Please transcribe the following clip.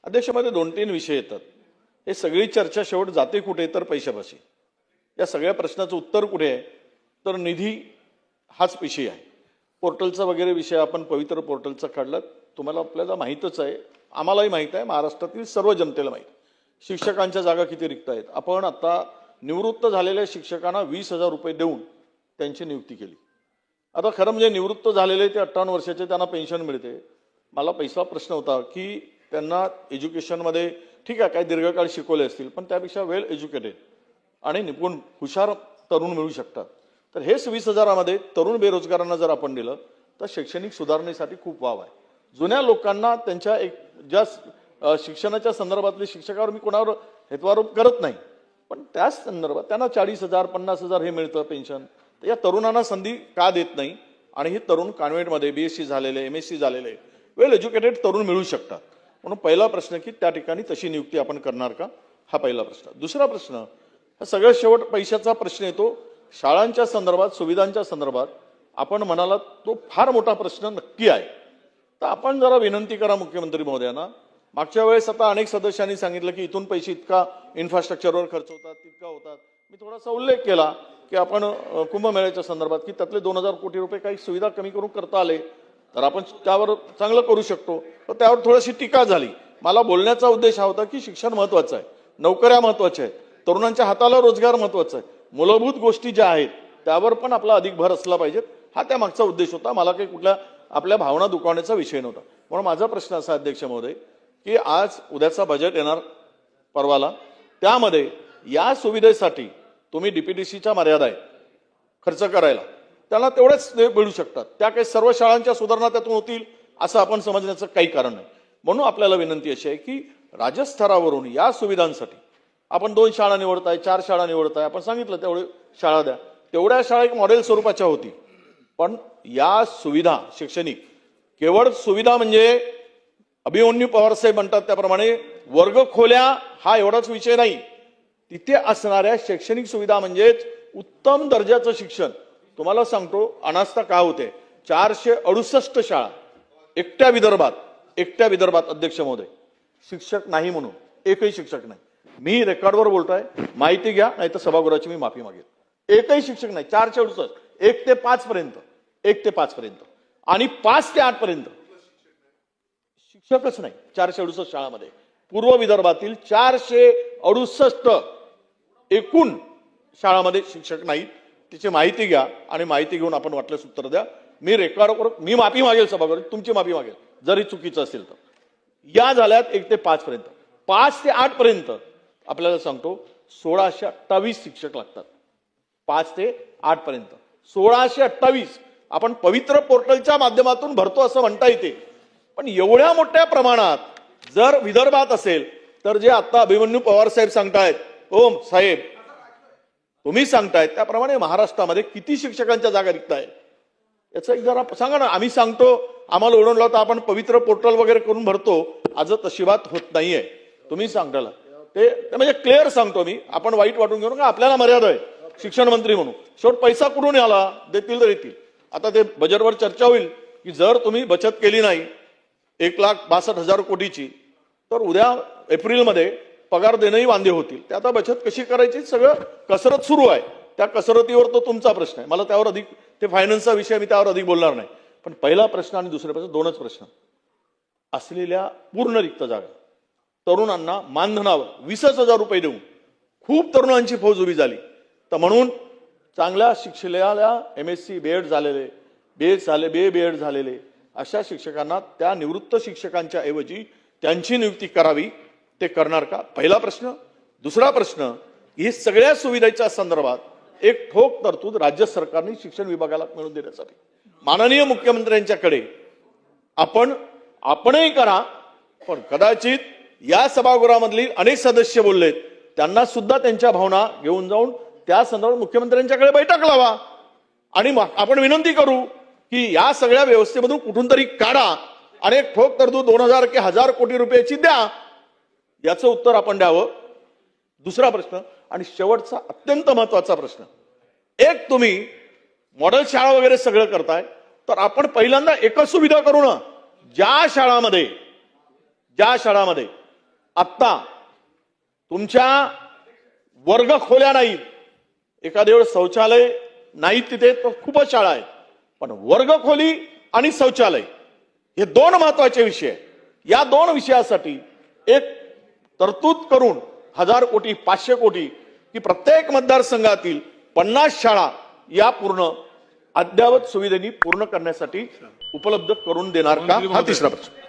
अध्यक्षामध्ये 2-3 विषय येतात. हे सगळी चर्चा शेवट जाते कुठे तर पैशापाशी. या सगळ्या प्रश्नाचं उत्तर कुठे आहे तर निधी हाच विषय आहे. पोर्टलचा वगैरे विषय आपण पवित्र पोर्टलचा काढला. तुम्हाला आपल्याला माहीतच आहे, आम्हालाही माहीत आहे, महाराष्ट्रातील सर्व जनतेला माहीत. शिक्षकांच्या जागा किती रिक्त आहेत. आपण आता निवृत्त झालेल्या शिक्षकांना 20,000 रुपये देऊन त्यांची नियुक्ती केली. आता खरं म्हणजे निवृत्त झालेले ते 58 वर्षाचे त्यांना पेन्शन मिळते. मला पैसा प्रश्न होता की त्यांना एज्युकेशनमध्ये ठीक आहे काही दीर्घकाळ शिकवले असतील, पण त्यापेक्षा वेल एज्युकेटेड आणि निपुण हुशार तरुण मिळू शकतात. तर हेच 20,000मध्ये तरुण बेरोजगारांना जर आपण दिलं तर शैक्षणिक सुधारणेसाठी खूप वाव आहे. जुन्या लोकांना त्यांच्या एक ज्या शिक्षणाच्या संदर्भातले शिक्षकावर मी कोणावर हेतवारोप करत नाही, पण त्याच संदर्भात त्यांना 40,000 50,000 हे मिळतं पेन्शन. तर या तरुणांना संधी का देत नाही. आणि हे तरुण कॉन्व्हेंटमध्ये BSc झालेले MSc झालेले वेल एज्युकेटेड तरुण मिळू शकतात. म्हणून पहिला प्रश्न की त्या ठिकाणी तशी नियुक्ती आपण करणार का, हा पहिला प्रश्न. दुसरा प्रश्न हा सगळ्यात शेवट पैशाचा प्रश्न येतो. शाळांच्या संदर्भात सुविधांच्या संदर्भात आपण म्हणाला तो फार मोठा प्रश्न नक्की आहे. तर आपण जरा विनंती करा मुख्यमंत्री महोदयांना. मागच्या वेळेस आता अनेक सदस्यांनी सांगितलं की इथून पैसे इतका इन्फ्रास्ट्रक्चरवर खर्च होतात तितका होतात. मी थोडासा उल्लेख केला की आपण कुंभमेळ्याच्या संदर्भात की त्यातले 2,000 कोटी रुपये काही सुविधा कमी करून करता आले तर आपण त्यावर चांगलं करू शकतो. तर त्यावर थोडीशी टीका झाली. मला बोलण्याचा उद्देश हा होता की शिक्षण महत्वाचं आहे, नोकऱ्या महत्वाच्या आहेत, तरुणांच्या हाताला रोजगार महत्वाचा आहे, मूलभूत गोष्टी ज्या आहेत त्यावर पण आपला अधिक भर असला पाहिजे, हा त्या मागचा उद्देश होता. मला काही कुठल्या आपल्या भावना दुखावण्याचा विषय नव्हता. म्हणून माझा प्रश्न असा अध्यक्ष महोदय की आज उद्याचा बजेट येणार परवाला, त्यामध्ये या सुविधेसाठी तुम्ही DPTCच्या मर्यादा आहे खर्च करायला, त्यांना तेवढेच मिळू शकतात. त्या काही सर्व शाळांच्या सुधारणा त्यातून होतील असं आपण समजण्याचं काही कारण नाही. म्हणून आपल्याला विनंती अशी आहे की राज्यस्तरावरून या सुविधांसाठी आपण 2 शाळा निवडताय, 4 शाळा निवडताय, आपण सांगितलं तेवढे शाळा द्या. तेवढ्या शाळा एक मॉडेल स्वरूपाच्या होती. पण या सुविधा शैक्षणिक केवळ सुविधा म्हणजे अभिमन्यू पवारसाहेब म्हणतात त्याप्रमाणे वर्ग खोल्या हा एवढाच विषय नाही. तिथे असणाऱ्या शैक्षणिक सुविधा म्हणजेच उत्तम दर्जाचं शिक्षण. तुम्हाला सांगतो अनास्था का होते. 468 शाळा एकट्या विदर्भात अध्यक्ष महोदय शिक्षक नाही म्हणून एकही शिक्षक नाही. मी रेकॉर्डवर बोलतोय, माहिती घ्या नाही तर सभागृहाची मी माफी मागेल. एकही शिक्षक नाही. 468 1 ते 5 पर्यंत आणि 5 ते 8 पर्यंत शिक्षकच नाही 468 शाळांमध्ये. पूर्व विदर्भातील 468 एकूण शाळांमध्ये शिक्षक नाहीत. तिची माहिती घ्या आणि माहिती घेऊन आपण वाटल्यास उत्तर द्या. मी रेकॉर्डवर मी माफी मागेल सभागृहात, तुमची माफी मागेल जरी चुकीचं असेल तर. या झाल्यात 1 ते 5 पर्यंत. 5 ते 8 पर्यंत आपल्याला सांगतो 1628 शिक्षक लागतात. 5 ते 8 पर्यंत 1628 आपण पवित्र पोर्टलच्या माध्यमातून भरतो असं म्हणता येते. पण एवढ्या मोठ्या प्रमाणात जर विदर्भात असेल तर जे आता अभिमन्यू पवार साहेब सांगतायत, ओम साहेब तुम्ही सांगतायत त्याप्रमाणे महाराष्ट्रामध्ये किती शिक्षकांच्या जागा रिक्त आहेत याचं एक जरा सांगा ना. आम्ही सांगतो आम्हाला ओढून लावता आपण पवित्र पोर्टल वगैरे करून भरतो, आज तशी बात होत नाहीये. तुम्ही सांगताला ते म्हणजे क्लिअर सांगतो मी. आपण वाईट वाटून घेऊ नका, आपल्याला मर्यादा आहे शिक्षण मंत्री म्हणून. शेवट पैसा कुठून आला देतील तर येतील. आता ते बजेटवर चर्चा होईल की जर तुम्ही बचत केली नाही 1,62,000 कोटीची तर उद्या एप्रिलमध्ये पगार देणंही वांदे होतील. ते आता बचत कशी करायची सगळं कसरत सुरू आहे. त्या कसरतीवर तो तुमचा प्रश्न आहे. मला त्यावर अधिक ते फायनान्सचा विषय मी त्यावर अधिक बोलणार नाही. पण पहिला प्रश्न आणि दुसरा प्रश्न 2च प्रश्न. असलेल्या पूर्ण रिक्त जागा तरुणांना मानधनावर 20,000 रुपये देऊन खूप तरुणांची फौज उभी झाली. तर म्हणून चांगल्या शिक्षलेल्या MSc BEd झालेले BA झालेले अशा शिक्षकांना त्या निवृत्त शिक्षकांच्या ऐवजी त्यांची नियुक्ती करावी. ते करणार का, पहिला प्रश्न. दुसरा प्रश्न, ही सगळ्या सुविधेच्या संदर्भात एक ठोक तरतूद राज्य सरकारने शिक्षण विभागाला मिळवून देण्यासाठी माननीय मुख्यमंत्र्यांच्याकडे आपणही करा. पण कदाचित या सभागृहामधली अनेक सदस्य बोललेत त्यांना सुद्धा त्यांच्या भावना घेऊन जाऊन त्या संदर्भात मुख्यमंत्र्यांच्याकडे बैठक लावा आणि आपण विनंती करू की या सगळ्या व्यवस्थेमधून कुठून तरी काढा आणि एक ठोक तरतूद 2,000 की 1,000 कोटी रुपयाची द्या. याचं उत्तर आपण द्यावं. दुसरा प्रश्न आणि शेवटचा अत्यंत महत्वाचा प्रश्न. एक तुम्ही मॉडेल शाळा वगैरे सगळं करताय तर आपण पहिल्यांदा एकच सुविधा करू ना. ज्या शाळांमध्ये आत्ता तुमच्या वर्ग खोल्या नाहीत, एखाद्या वेळेस शौचालय नाहीत तिथे तर खूपच शाळा आहेत, पण वर्ग खोली आणि शौचालय हे दोन महत्वाचे विषय आहेत. या दोन विषयासाठी एक तरतूद करून 1000 कोटी 500 कोटी की प्रत्येक मतदारसंघातील 50 शाळा या पूर्ण अद्ययावत सुविधेनी पूर्ण करण्यासाठी उपलब्ध करून देणार का, हा तिसरा प्रश्न.